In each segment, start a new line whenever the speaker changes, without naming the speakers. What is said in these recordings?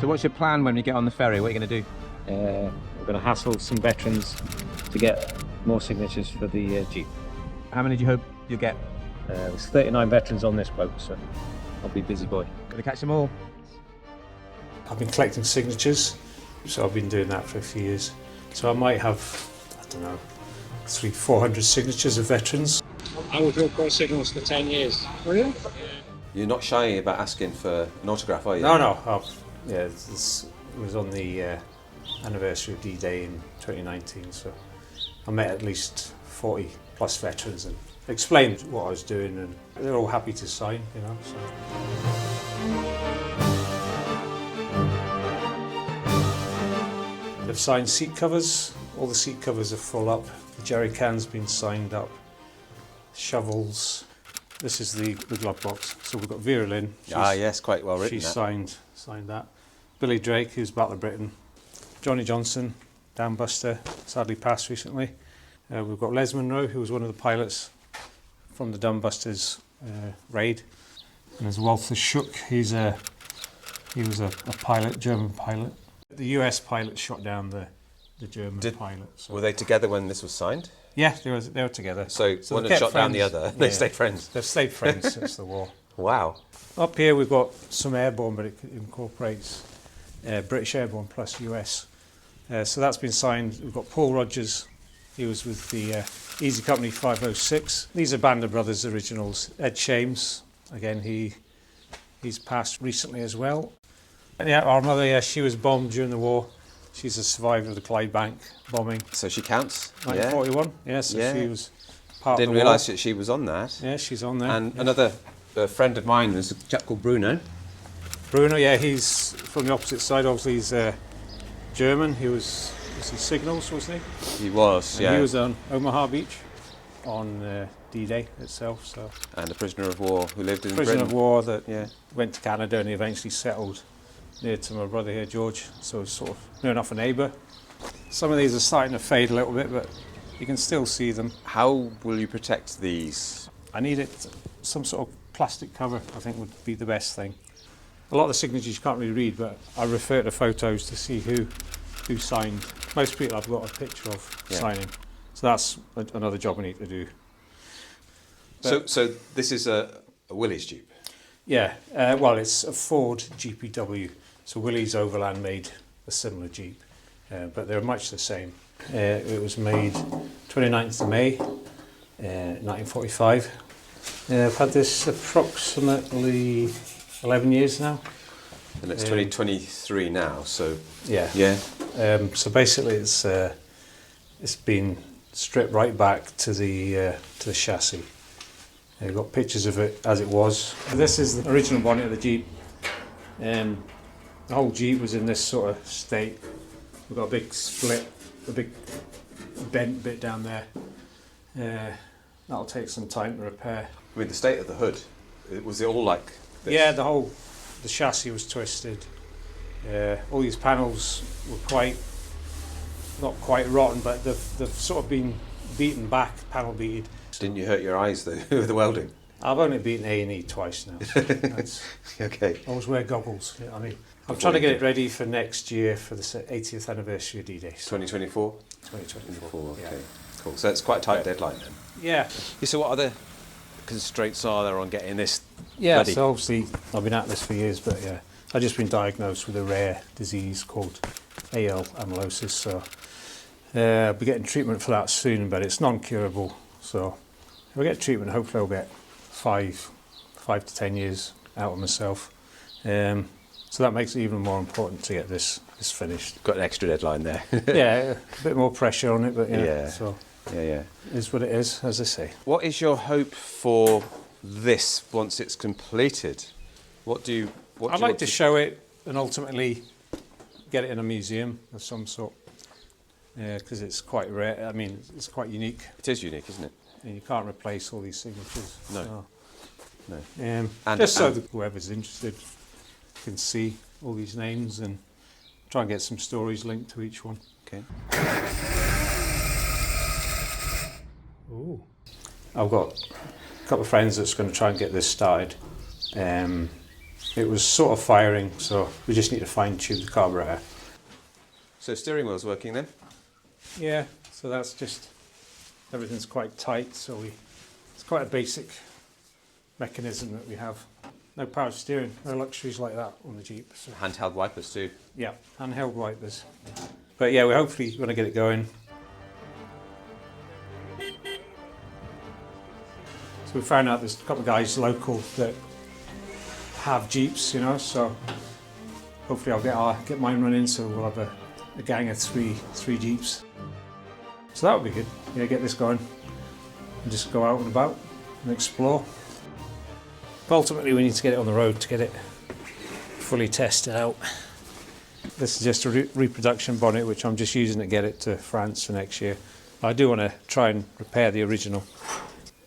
So what's your plan when you get on the ferry? What are you going to do?
We're going to hassle some veterans to get more signatures for the Jeep.
How many do you hope you'll get?
There's 39 veterans on this boat, so I'll be busy boy.
Going to catch them all?
I've been collecting signatures, so I've been doing that for a few years. So I might have, I don't know, 300-400 signatures of veterans. I was Royal Cross Signals for 10 years.
Were you? You're not shy about asking for an autograph, are you?
No. Yeah, this was on the anniversary of D-Day in 2019, so I met at least 40 plus veterans and explained what I was doing, and they're all happy to sign, you know. So. They've signed seat covers. All the seat covers are full up. The jerry can's been signed up. Shovels. This is the glove box. So we've got Vera Lynn.
Yes, quite well written.
She signed that. Billy Drake, who's Battle of Britain. Johnny Johnson, Dam Buster, sadly passed recently. We've got Les Munro, who was one of the pilots from the Dam Busters raid. And there's Walter Schuck. He was a pilot, German pilot. The US pilot shot down the German pilot. So.
Were they together when this was signed?
Yeah, they were together.
So one had shot down the other. They stayed friends.
They've stayed friends since the war.
Wow.
Up here we've got some airborne, but it incorporates British Airborne plus US. So that's been signed. We've got Paul Rogers. He was with the Easy Company 506. These are Band of Brothers originals. Ed Shames, again, he's passed recently as well. And yeah, our mother, she was bombed during the war. She's a survivor of the Clydebank bombing.
So she counts?
1941, she was part
Didn't
of the war.
realise that she was on that.
Yeah, she's on there.
And another friend of mine was a chap called Bruno.
Bruno, yeah, he's from the opposite side. Obviously, he's German. He was he Signals, wasn't he?
He was,
and he was on Omaha Beach on D-Day itself. So.
And a prisoner of war who lived in
Prisoner
Britain.
of war that went to Canada and he eventually settled near to my brother here, George. So it's sort of near enough a neighbour. Some of these are starting to fade a little bit, but you can still see them.
How will you protect these?
I need some sort of plastic cover, I think would be the best thing. A lot of the signatures you can't really read, but I refer to photos to see who signed. Most people I've got a picture of signing. So that's another job I need to do.
So this is a Willys Jeep?
Yeah, well, it's a Ford GPW. So Willys Overland made a similar Jeep, but they're much the same. It was made 29th of May, 1945. I've had this approximately 11 years now.
And it's 2023 now, so...
Yeah. So basically it's been stripped right back to the chassis. You've got pictures of it as it was. This is the original bonnet of the Jeep. The whole Jeep was in this sort of state. We've got a big split, a big bent bit down there. That'll take some time to repair.
I mean, the state of the hood, was it all like this?
Yeah, the chassis was twisted. All these panels were not quite rotten, but they've sort of been beaten back, panel beaten.
Didn't you hurt your eyes though with the welding?
I've only beaten A&E twice now. So
okay.
I always wear goggles. I mean, I'm trying to get it ready for next year for the 80th anniversary of D-Day. So
2024?
2024.
Okay,
yeah.
Cool. So it's quite a tight deadline then.
Yeah.
So what other constraints are there on getting this
Yeah,
ready?
so obviously I've been at this for years, but yeah, I've just been diagnosed with a rare disease called AL amyloidosis, so I'll be getting treatment for that soon, but it's non-curable, so if I get treatment, hopefully I'll get 5 to 10 years out of myself. So that makes it even more important to get this finished.
Got an extra deadline there.
Yeah, a bit more pressure on it, but yeah. So
Yeah.
it is what it is, as I say.
What is your hope for this once it's completed?
I'd like to show it and ultimately get it in a museum of some sort, because it's quite rare. I mean, it's quite unique.
It is unique, isn't it?
And you can't replace all these signatures.
No.
So,
And
just so that whoever's interested can see all these names and try and get some stories linked to each one.
Okay.
Ooh. I've got a couple of friends that's going to try and get this started. It was sort of firing, so we just need to fine tune the carburetor.
So steering wheel's working then?
Yeah, so that's just, everything's quite tight, so it's quite a basic mechanism that we have. No power steering, no luxuries like that on the Jeep. So.
Handheld wipers too.
Yeah, handheld wipers. But yeah, we're hopefully going to get it going. So we found out there's a couple of guys local that have Jeeps, you know, so hopefully I'll get mine running, so we'll have a gang of three Jeeps. So that would be good. Yeah, get this going and just go out and about and explore. But ultimately we need to get it on the road to get it fully tested out. This is just a reproduction bonnet which I'm just using to get it to France for next year. I do want to try and repair the original.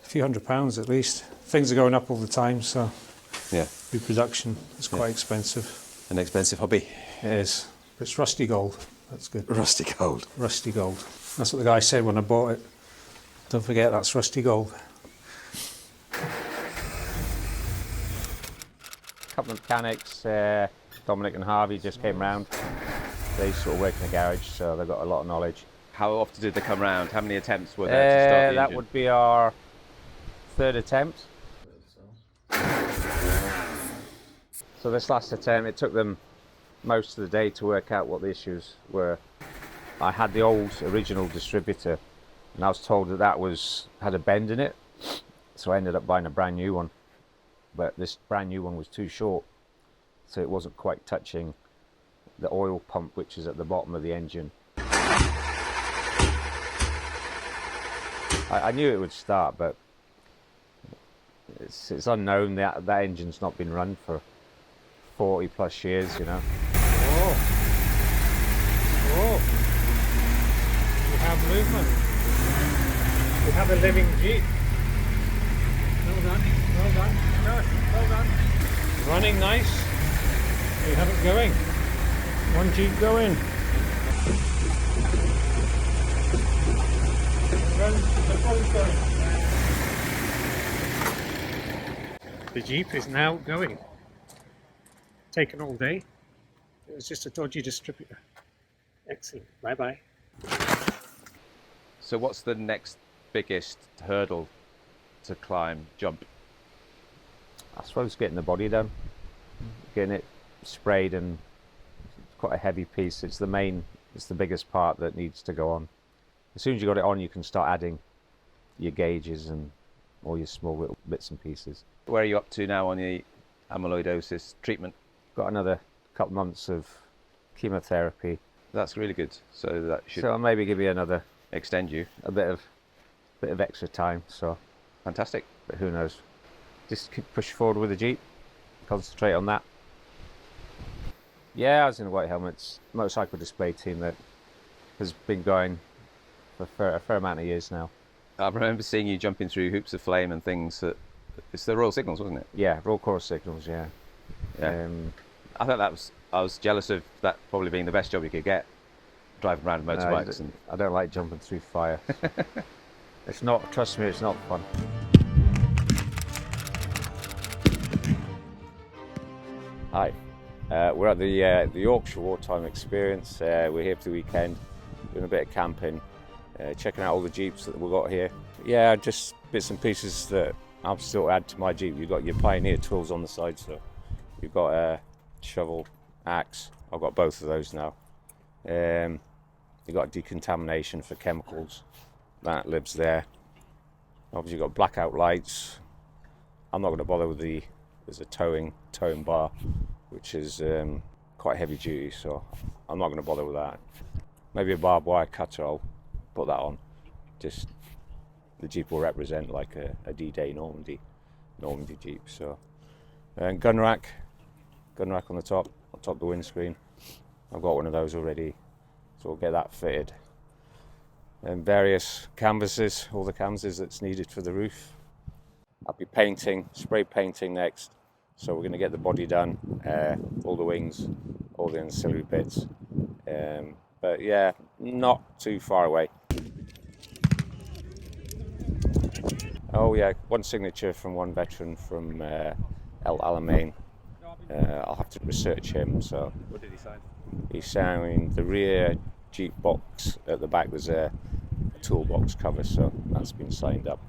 A few £100 at least. Things are going up all the time, so
Yeah.
reproduction is quite expensive.
An expensive hobby.
It is. But it's rusty gold. That's good.
Rusty gold.
Rusty gold. That's what the guy said when I bought it. Don't forget, that's rusty gold.
A couple of mechanics, Dominic and Harvey just came round. They sort of work in the garage, so they've got a lot of knowledge.
How often did they come round? How many attempts were there to start the
That
engine?
would be our third attempt. So this last attempt, it took them most of the day to work out what the issues were. I had the old original distributor, and I was told that had a bend in it, so I ended up buying a brand new one. But this brand new one was too short, so it wasn't quite touching the oil pump, which is at the bottom of the engine. I knew it would start, but it's unknown. That engine's not been run for 40 plus years, you know.
Oh, we have movement. We have a living Jeep. Well done, well done, well done. Running nice. We have it going. One Jeep going. The Jeep is now going. Taken all day. It was just a dodgy distributor. Excellent. Bye-bye.
So what's the next biggest hurdle to climb, jump?
I suppose getting the body done, getting it sprayed, and it's quite a heavy piece. It's the biggest part that needs to go on. As soon as you got it on, you can start adding your gauges and all your small little bits and pieces.
Where are you up to now on the amyloidosis treatment?
Got another couple months of chemotherapy,
That's really good. So that should
so I'll maybe give you another
extend you.
a bit of extra time. So,
Fantastic.
but who knows? Just keep pushing forward with the Jeep, concentrate on that. Yeah, I was in the White Helmets motorcycle display team that has been going for a fair amount of years now.
I remember seeing you jumping through hoops of flame and things. It's the Royal Signals, wasn't it?
Yeah, Royal Corps Signals, yeah.
Yeah. I thought I was jealous of that probably being the best job you could get, driving around motorbikes. And
I don't like jumping through fire. It's not, trust me, it's not fun. Hi, we're at the Yorkshire Wartime Experience. We're here for the weekend, doing a bit of camping, checking out all the Jeeps that we've got here. Yeah, just bits and pieces that I'll still add to my Jeep. You've got your Pioneer tools on the side, so you've got a shovel, axe. I've got both of those now. You've got decontamination for chemicals, that lives there. Obviously you've got blackout lights. I'm not going to bother with there's a towing bar, which is quite heavy duty, so I'm not going to bother with that. Maybe a barbed wire cutter, I'll put that on. Just the Jeep will represent like a D-Day Normandy Jeep. So, and gun rack on the top of the windscreen. I've got one of those already, so we'll get that fitted. And various canvases, all the canvases that's needed for the roof. I'll be spray painting next. So we're going to get the body done, all the wings, all the ancillary bits. But yeah, not too far away. Oh yeah, one signature from one veteran from El Alamein. I'll have to research him. So
What did he sign?
he signed the rear Jeep box. At the back there's a toolbox cover, so that's been signed up.